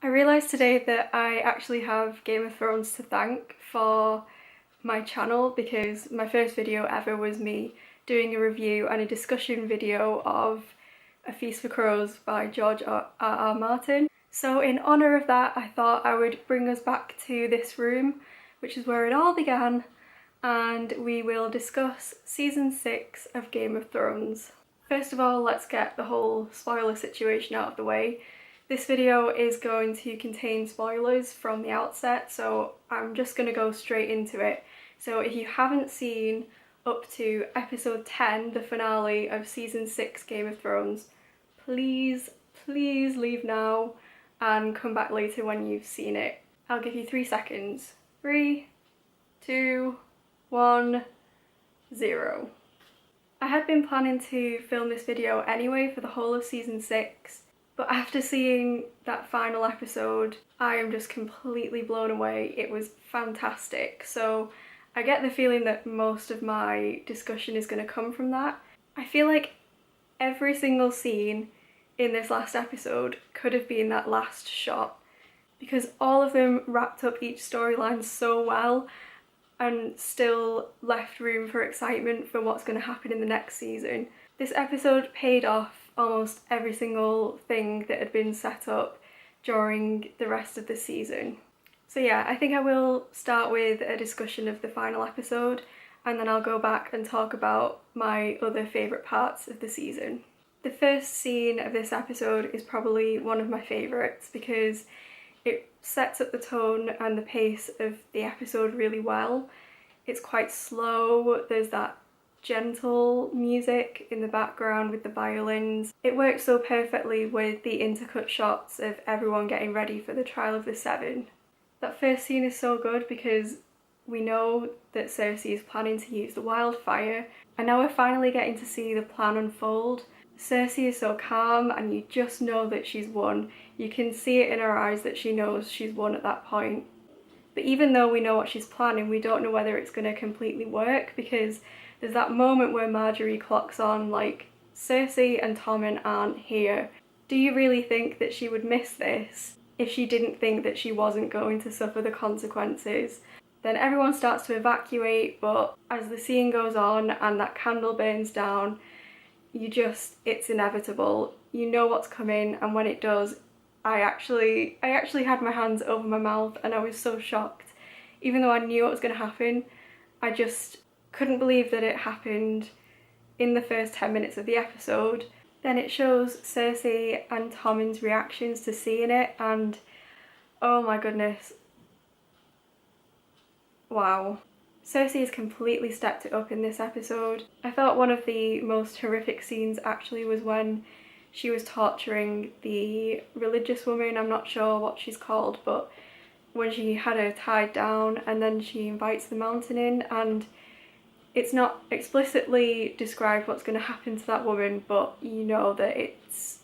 I realised today that I actually have Game of Thrones to thank for my channel because my first video ever was me doing a review and a discussion video of A Feast for Crows by George R.R. Martin. So in honour of that, I thought I would bring us back to this room, which is where it all began, and we will discuss season 6 of Game of Thrones. First of all, let's get the whole spoiler situation out of the way. This video is going to contain spoilers from the outset, so I'm just going to go straight into it. So if you haven't seen up to episode 10, the finale of season 6 Game of Thrones, please leave now and come back later when you've seen it. I'll give you 3 seconds. 3, 2, 1, 0. I had been planning to film this video anyway for the whole of season 6, but after seeing that final episode, I am just completely blown away. It was fantastic. So I get the feeling that most of my discussion is going to come from that. I feel like every single scene in this last episode could have been that last shot, because all of them wrapped up each storyline so well and still left room for excitement for what's going to happen in the next season. This episode paid off almost every single thing that had been set up during the rest of the season. So yeah, I think I will start with a discussion of the final episode, and then I'll go back and talk about my other favourite parts of the season. The first scene of this episode is probably one of my favourites because it sets up the tone and the pace of the episode really well. It's quite slow, there's that gentle music in the background with the violins. It works so perfectly with the intercut shots of everyone getting ready for the trial of the Seven. That first scene is so good because we know that Cersei is planning to use the wildfire, and now we're finally getting to see the plan unfold. Cersei is so calm and you just know that she's won. You can see it in her eyes that she knows she's won at that point. But even though we know what she's planning, we don't know whether it's going to completely work, because there's that moment where Marjorie clocks on, like, Cersei and Tommen aren't here. Do you really think that she would miss this if she didn't think that she wasn't going to suffer the consequences? Then everyone starts to evacuate, but as the scene goes on and that candle burns down, it's inevitable. You know what's coming, and when it does, I actually had my hands over my mouth and I was so shocked. Even though I knew what was going to happen, I just couldn't believe that it happened in the first 10 minutes of the episode. Then it shows Cersei and Tommen's reactions to seeing it, and oh my goodness, wow. Cersei has completely stepped it up in this episode. I thought one of the most horrific scenes actually was when she was torturing the religious woman, I'm not sure what she's called, but when she had her tied down and then she invites the mountain in, and it's not explicitly described what's going to happen to that woman, but you know that it's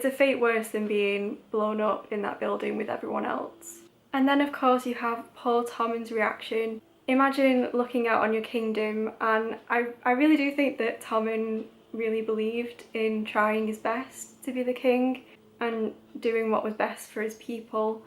a fate worse than being blown up in that building with everyone else. And then of course you have poor Tommen's reaction. Imagine looking out on your kingdom, and I really do think that Tommen really believed in trying his best to be the king and doing what was best for his people.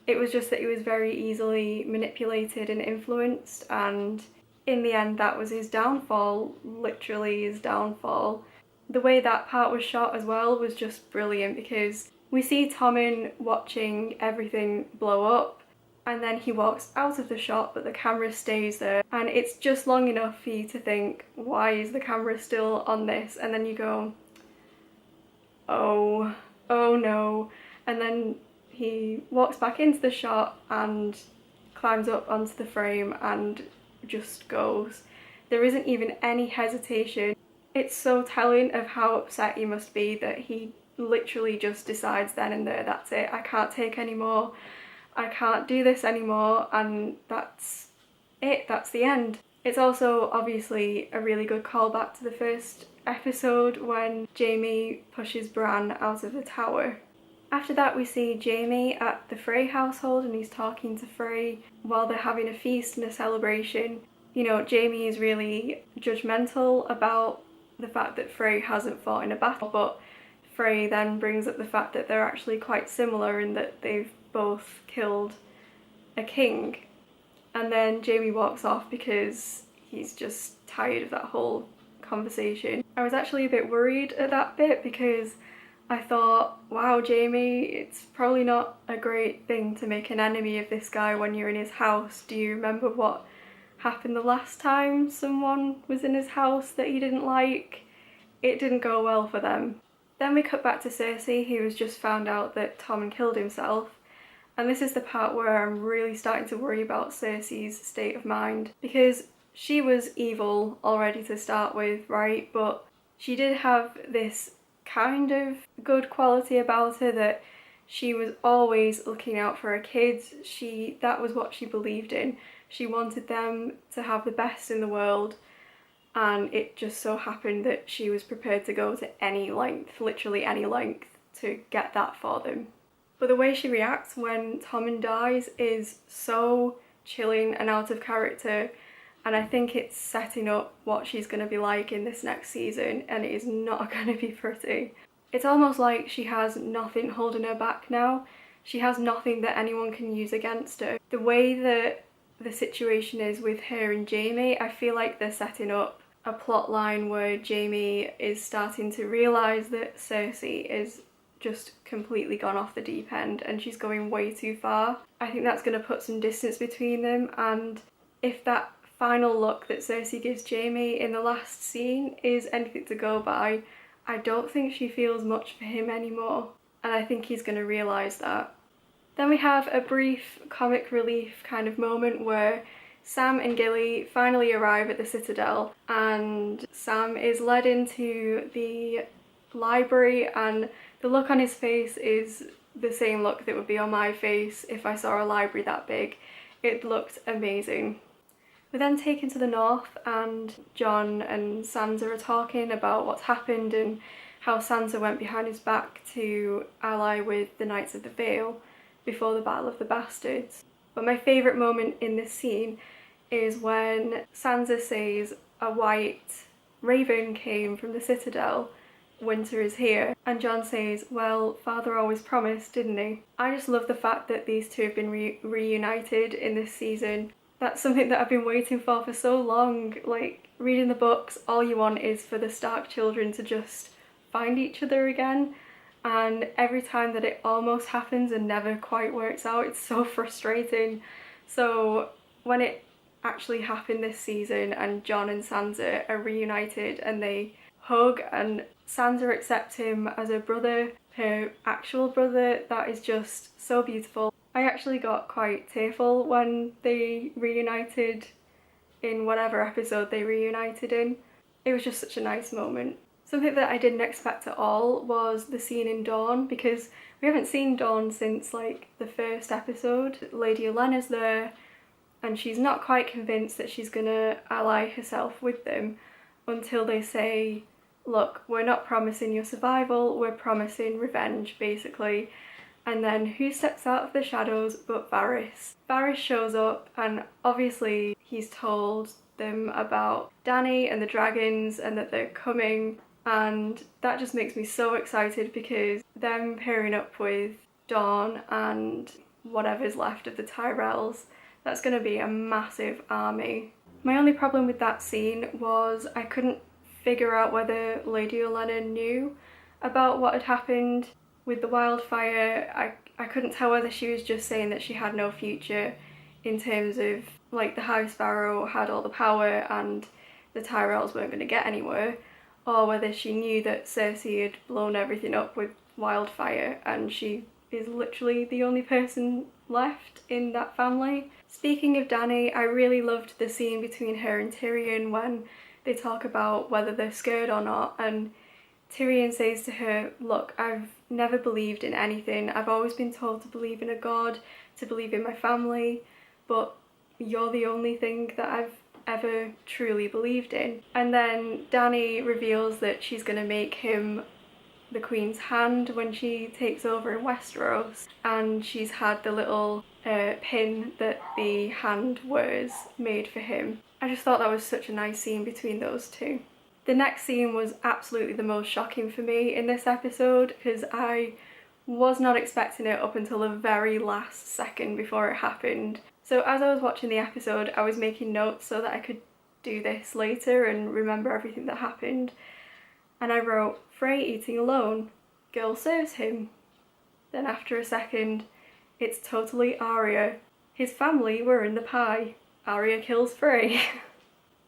It was just that he was very easily manipulated and influenced, and in the end that was his downfall, literally his downfall. The way that part was shot as well was just brilliant, because we see Tommen watching everything blow up, and then he walks out of the shot but the camera stays there, and it's just long enough for you to think, why is the camera still on this? And then you go, oh no, and then he walks back into the shot and climbs up onto the frame and just goes. There isn't even any hesitation. It's so telling of how upset he must be that he literally just decides then and there, that's it, I can't take any more, I can't do this anymore, and that's it, that's the end. It's also obviously a really good callback to the first episode when Jaime pushes Bran out of the tower. After that we see Jaime at the Frey household and he's talking to Frey while they're having a feast and a celebration. You know, Jaime is really judgmental about the fact that Frey hasn't fought in a battle, but Frey then brings up the fact that they're actually quite similar in that they've both killed a king. And then Jamie walks off because he's just tired of that whole conversation. I was actually a bit worried at that bit because I thought, wow, Jamie, it's probably not a great thing to make an enemy of this guy when you're in his house. Do you remember what happened the last time someone was in his house that he didn't like? It didn't go well for them. Then we cut back to Cersei, who has just found out that Tommen killed himself. And this is the part where I'm really starting to worry about Cersei's state of mind, because she was evil already to start with, right? But she did have this kind of good quality about her, that she was always looking out for her kids. That was what she believed in. She wanted them to have the best in the world, and it just so happened that she was prepared to go to any length, literally any length, to get that for them. But the way she reacts when Tommen dies is so chilling and out of character, and I think it's setting up what she's going to be like in this next season, and it is not going to be pretty. It's almost like she has nothing holding her back now. She has nothing that anyone can use against her. The way that the situation is with her and Jamie, I feel like they're setting up a plot line where Jamie is starting to realise that Cersei is just completely gone off the deep end and she's going way too far. I think that's going to put some distance between them, and if that final look that Cersei gives Jamie in the last scene is anything to go by, I don't think she feels much for him anymore, and I think he's going to realise that. Then we have a brief comic relief kind of moment where Sam and Gilly finally arrive at the Citadel, and Sam is led into the library, and the look on his face is the same look that would be on my face if I saw a library that big. It looked amazing. We're then taken to the north, and Jon and Sansa are talking about what's happened and how Sansa went behind his back to ally with the Knights of the Vale before the Battle of the Bastards. But my favourite moment in this scene is when Sansa says a white raven came from the Citadel, winter is here, and Jon says, well, father always promised, didn't he? I just love the fact that these two have been reunited in this season. That's something that I've been waiting for so long. Like, reading the books, all you want is for the Stark children to just find each other again, and every time that it almost happens and never quite works out, it's so frustrating. So when it actually happened this season and Jon and Sansa are reunited and they hug and Sansa accepts him as her brother, her actual brother, that is just so beautiful. I actually got quite tearful when they reunited in whatever episode they reunited in. It was just such a nice moment. Something that I didn't expect at all was the scene in Dawn, because we haven't seen Dawn since like the first episode. Lady Olenna's there and she's not quite convinced that she's gonna ally herself with them until they say, look, we're not promising your survival, we're promising revenge, basically. And then who steps out of the shadows but Varys? Varys shows up, and obviously he's told them about Dany and the dragons and that they're coming, and that just makes me so excited because them pairing up with Dawn and whatever's left of the Tyrells, that's going to be a massive army. My only problem with that scene was I couldn't figure out whether Lady Olenna knew about what had happened with the wildfire. I couldn't tell whether she was just saying that she had no future in terms of like the High Sparrow had all the power and the Tyrells weren't going to get anywhere, or whether she knew that Cersei had blown everything up with wildfire and she is literally the only person left in that family. Speaking of Dany, I really loved the scene between her and Tyrion when they talk about whether they're scared or not, and Tyrion says to her, look, I've never believed in anything. I've always been told to believe in a god, to believe in my family, but you're the only thing that I've ever truly believed in. And then Dany reveals that she's going to make him the Queen's hand when she takes over in Westeros, and she's had the little pin that the hand wears made for him. I just thought that was such a nice scene between those two. The next scene was absolutely the most shocking for me in this episode because I was not expecting it up until the very last second before it happened. So as I was watching the episode, I was making notes so that I could do this later and remember everything that happened. And I wrote, Frey eating alone, girl serves him. Then after a second, it's totally Arya. His family were in the pie. Arya kills Frey.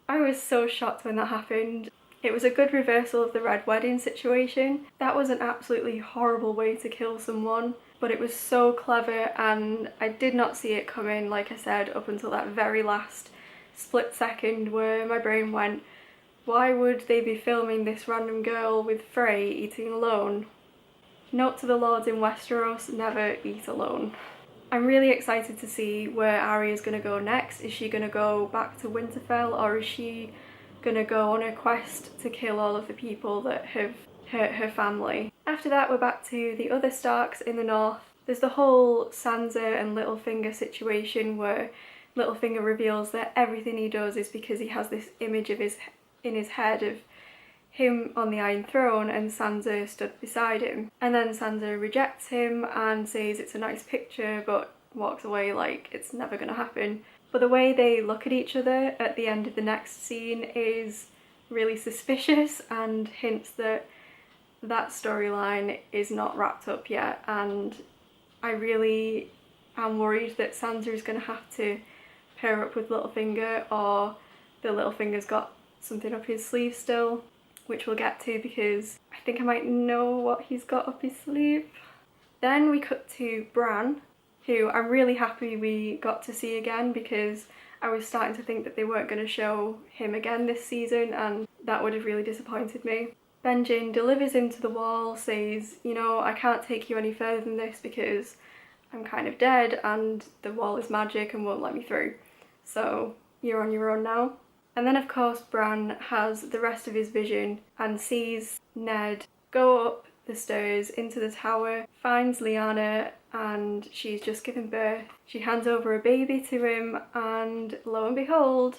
I was so shocked when that happened. It was a good reversal of the Red Wedding situation. That was an absolutely horrible way to kill someone, but it was so clever and I did not see it coming, like I said, up until that very last split second where my brain went, why would they be filming this random girl with Frey eating alone? Note to the lords in Westeros, never eat alone. I'm really excited to see where Arya's going to go next. Is she going to go back to Winterfell, or is she going to go on a quest to kill all of the people that have hurt her family? After that, we're back to the other Starks in the north. There's the whole Sansa and Littlefinger situation where Littlefinger reveals that everything he does is because he has this image of in his head of him on the Iron Throne and Sansa stood beside him. And then Sansa rejects him and says it's a nice picture but walks away like it's never going to happen. But the way they look at each other at the end of the next scene is really suspicious and hints that that storyline is not wrapped up yet, and I really am worried that Sansa is going to have to pair up with Littlefinger, or that Littlefinger's got something up his sleeve still, which we'll get to because I think I might know what he's got up his sleeve. Then we cut to Bran, who I'm really happy we got to see again because I was starting to think that they weren't going to show him again this season, and that would have really disappointed me. Benjen delivers him to the wall, says, you know, I can't take you any further than this because I'm kind of dead and the wall is magic and won't let me through. So you're on your own now. And then of course Bran has the rest of his vision and sees Ned go up the stairs into the tower, finds Lyanna, and she's just given birth. She hands over a baby to him and lo and behold,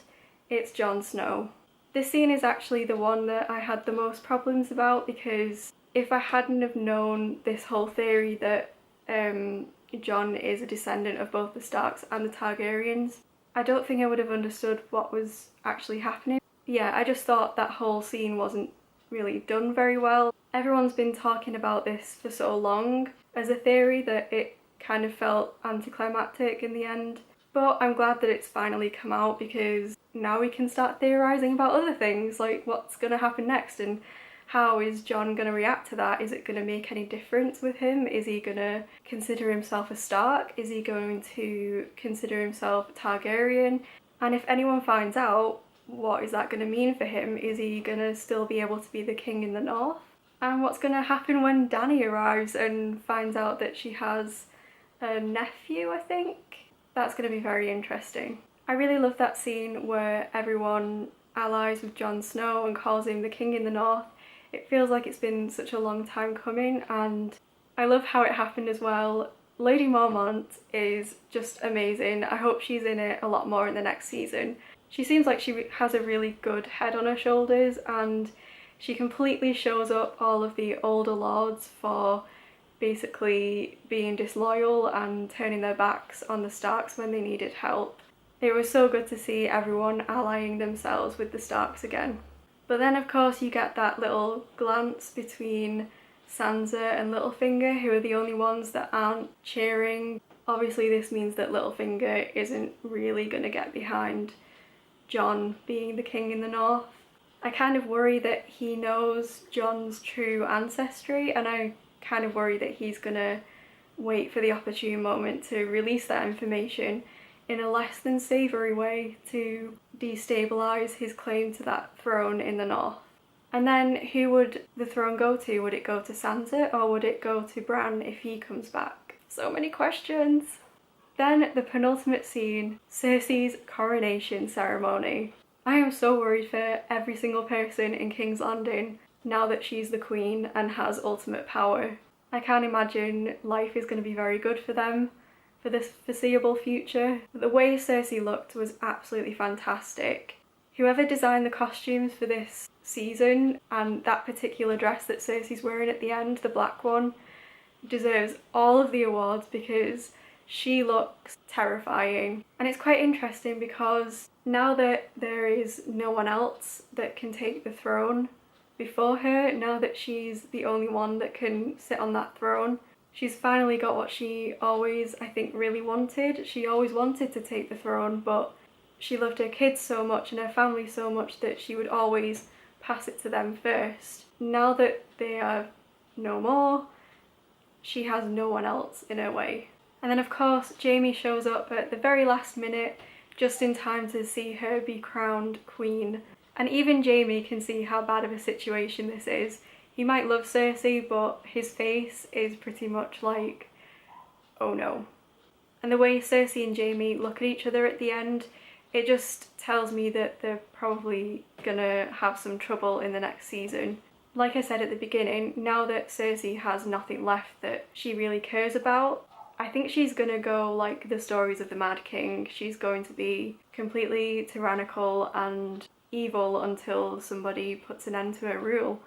it's Jon Snow. This scene is actually the one that I had the most problems about because if I hadn't have known this whole theory that Jon is a descendant of both the Starks and the Targaryens, I don't think I would have understood what was actually happening. Yeah, I just thought that whole scene wasn't really done very well. Everyone's been talking about this for so long as a theory that it kind of felt anticlimactic in the end. But I'm glad that it's finally come out because now we can start theorising about other things, like what's going to happen next and how is Jon going to react to that? Is it going to make any difference with him? Is he going to consider himself a Stark? Is he going to consider himself a Targaryen? And if anyone finds out, what is that going to mean for him? Is he going to still be able to be the king in the north? And what's going to happen when Dany arrives and finds out that she has a nephew, I think? That's going to be very interesting. I really love that scene where everyone allies with Jon Snow and calls him the king in the north. It feels like it's been such a long time coming, and I love how it happened as well. Lady Mormont is just amazing. I hope she's in it a lot more in the next season. She seems like she has a really good head on her shoulders, and she completely shows up all of the older lords for basically being disloyal and turning their backs on the Starks when they needed help. It was so good to see everyone allying themselves with the Starks again. But then of course you get that little glance between Sansa and Littlefinger, who are the only ones that aren't cheering. Obviously this means that Littlefinger isn't really going to get behind Jon being the king in the north. I kind of worry that he knows Jon's true ancestry, and I kind of worry that he's going to wait for the opportune moment to release that information in a less than savoury way to destabilise his claim to that throne in the north. And then who would the throne go to? Would it go to Sansa or would it go to Bran if he comes back? So many questions. Then the penultimate scene, Cersei's coronation ceremony. I am so worried for every single person in King's Landing now that she's the queen and has ultimate power. I can't imagine life is going to be very good for them for this foreseeable future. The way Cersei looked was absolutely fantastic. Whoever designed the costumes for this season and that particular dress that Cersei's wearing at the end, the black one, deserves all of the awards because she looks terrifying. And it's quite interesting because now that there is no one else that can take the throne before her, now that she's the only one that can sit on that throne, she's finally got what she always, I think, really wanted. She always wanted to take the throne, but she loved her kids so much and her family so much that she would always pass it to them first. Now that they are no more, she has no one else in her way. And then of course Jaime shows up at the very last minute, just in time to see her be crowned queen. And even Jaime can see how bad of a situation this is. He might love Cersei, but his face is pretty much like, oh no. And the way Cersei and Jaime look at each other at the end, it just tells me that they're probably gonna have some trouble in the next season. Like I said at the beginning, now that Cersei has nothing left that she really cares about, I think she's gonna go like the stories of the Mad King. She's going to be completely tyrannical and evil until somebody puts an end to her rule.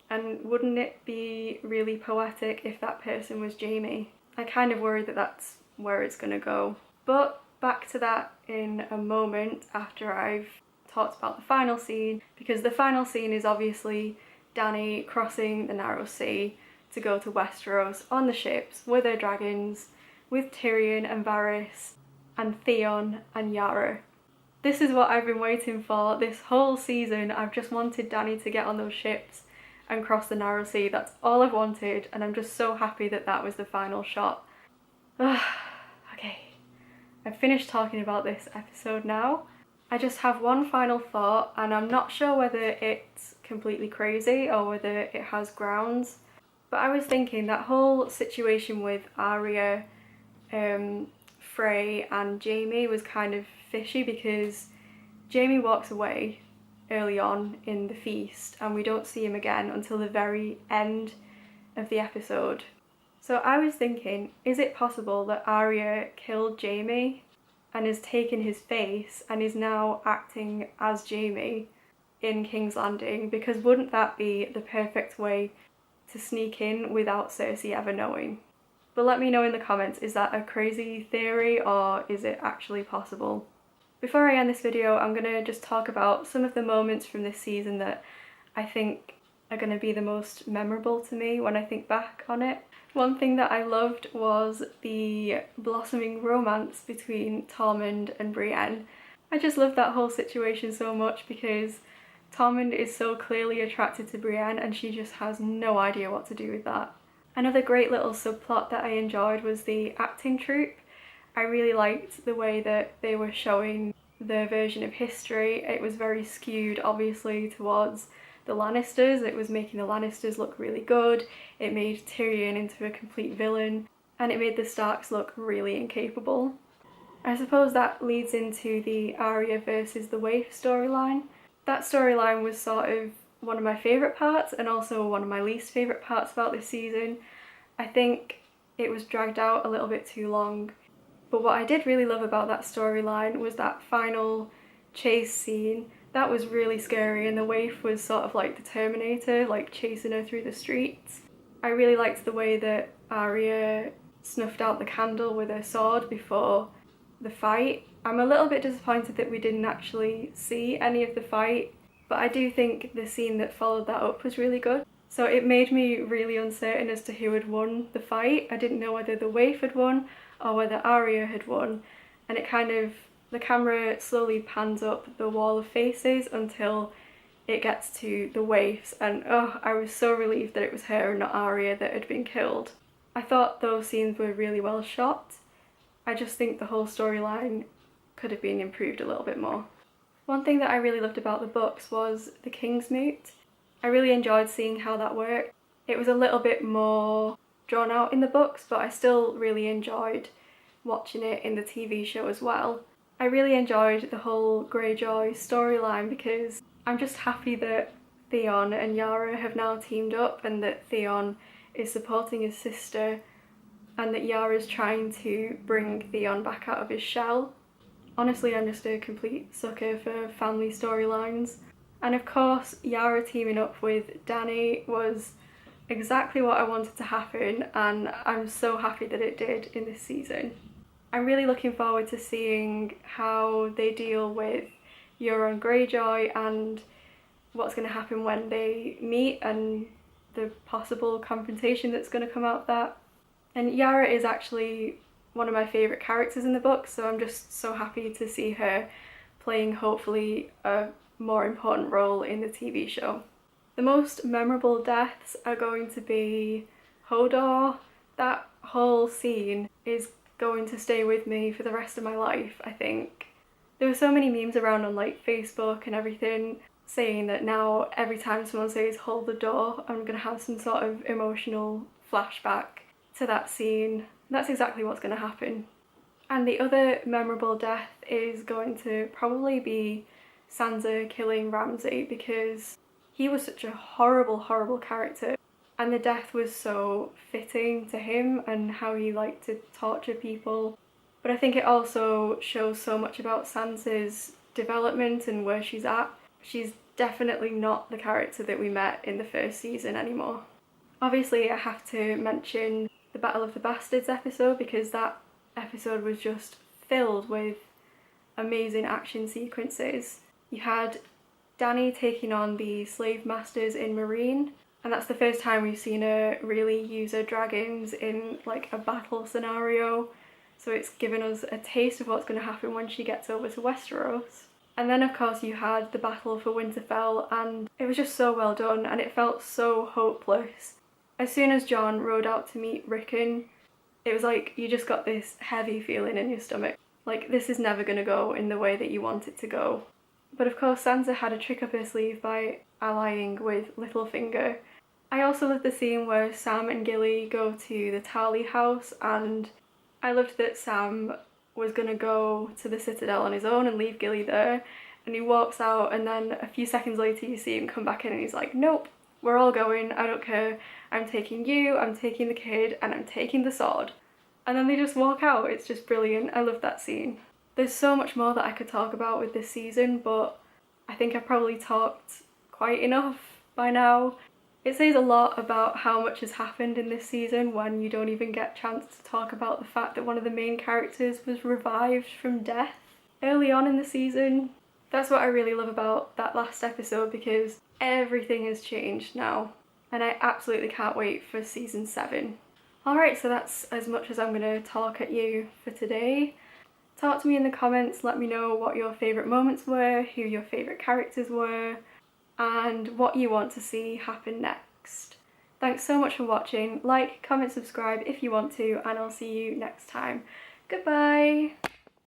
And wouldn't it be really poetic if that person was Jaime? I kind of worry that that's where it's gonna go. But back to that in a moment after I've talked about the final scene, because the final scene is obviously Dany crossing the Narrow Sea to go to Westeros on the ships with her dragons, with Tyrion and Varys and Theon and Yara. This is what I've been waiting for this whole season. I've just wanted Dany to get on those ships and cross the Narrow Sea. That's all I've wanted, and I'm just so happy that that was the final shot. Okay, I've finished talking about this episode now. I just have one final thought, and I'm not sure whether it's completely crazy or whether it has grounds, but I was thinking that whole situation with Arya, Frey and Jaime was kind of fishy because Jaime walks away early on in the feast and we don't see him again until the very end of the episode. So I was thinking, is it possible that Arya killed Jaime and has taken his face and is now acting as Jaime in King's Landing? Because wouldn't that be the perfect way to sneak in without Cersei ever knowing? But let me know in the comments, is that a crazy theory or is it actually possible? Before I end this video, I'm going to just talk about some of the moments from this season that I think are going to be the most memorable to me when I think back on it. One thing that I loved was the blossoming romance between Tormund and Brienne. I just loved that whole situation so much because Tormund is so clearly attracted to Brienne and she just has no idea what to do with that. Another great little subplot that I enjoyed was the acting troupe. I really liked the way that they were showing their version of history. It was very skewed obviously towards the Lannisters. It was making the Lannisters look really good. It made Tyrion into a complete villain and it made the Starks look really incapable. I suppose that leads into the Arya versus the Waif storyline. That storyline was sort of one of my favourite parts and also one of my least favourite parts about this season. I think it was dragged out a little bit too long. But what I did really love about that storyline was that final chase scene. That was really scary and the Waif was sort of like the Terminator, like chasing her through the streets. I really liked the way that Arya snuffed out the candle with her sword before the fight. I'm a little bit disappointed that we didn't actually see any of the fight, but I do think the scene that followed that up was really good. So it made me really uncertain as to who had won the fight. I didn't know whether the Waif had won or whether Arya had won, and it kind of, the camera slowly pans up the wall of faces until it gets to the Waifs, and oh, I was so relieved that it was her and not Arya that had been killed. I thought those scenes were really well shot. I just think the whole storyline could have been improved a little bit more. One thing that I really loved about the books was the Kingsmoot. I really enjoyed seeing how that worked. It was a little bit more drawn out in the books, but I still really enjoyed watching it in the TV show as well. I really enjoyed the whole Greyjoy storyline because I'm just happy that Theon and Yara have now teamed up and that Theon is supporting his sister and that Yara's trying to bring Theon back out of his shell. Honestly, I'm just a complete sucker for family storylines. And of course, Yara teaming up with Danny was exactly what I wanted to happen, and I'm so happy that it did in this season. I'm really looking forward to seeing how they deal with Euron Greyjoy and what's going to happen when they meet and the possible confrontation that's going to come out of that. And Yara is actually one of my favourite characters in the book, so I'm just so happy to see her playing hopefully a more important role in the TV show. The most memorable deaths are going to be Hodor. That whole scene is going to stay with me for the rest of my life, I think. There were so many memes around on like Facebook and everything saying that now every time someone says hold the door, I'm gonna have some sort of emotional flashback to that scene. That's exactly what's gonna happen. And the other memorable death is going to probably be Sansa killing Ramsay, because he was such a horrible, horrible character. And the death was so fitting to him and how he liked to torture people. But I think it also shows so much about Sansa's development and where she's at. She's definitely not the character that we met in the first season anymore. Obviously, I have to mention the Battle of the Bastards episode, because that episode was just filled with amazing action sequences. You had Dany taking on the slave masters in Meereen, and that's the first time we've seen her really use her dragons in like a battle scenario. So it's given us a taste of what's going to happen when she gets over to Westeros. And then of course you had the battle for Winterfell, and it was just so well done and it felt so hopeless. As soon as Jon rode out to meet Rickon, it was like you just got this heavy feeling in your stomach. Like, this is never going to go in the way that you want it to go. But of course Sansa had a trick up her sleeve by allying with Littlefinger. I also loved the scene where Sam and Gilly go to the Tarly house, and I loved that Sam was going to go to the Citadel on his own and leave Gilly there, and he walks out and then a few seconds later you see him come back in and he's like, nope, we're all going, I don't care, I'm taking you, I'm taking the kid, and I'm taking the sword. And then they just walk out. It's just brilliant. I love that scene. There's so much more that I could talk about with this season, but I think I've probably talked quite enough by now. It says a lot about how much has happened in this season when you don't even get a chance to talk about the fact that one of the main characters was revived from death early on in the season. That's what I really love about that last episode, because everything has changed now, and I absolutely can't wait for season 7. Alright, so that's as much as I'm going to talk at you for today. Talk to me in the comments, let me know what your favourite moments were, who your favourite characters were, and what you want to see happen next. Thanks so much for watching. Like, comment, subscribe if you want to, and I'll see you next time. Goodbye!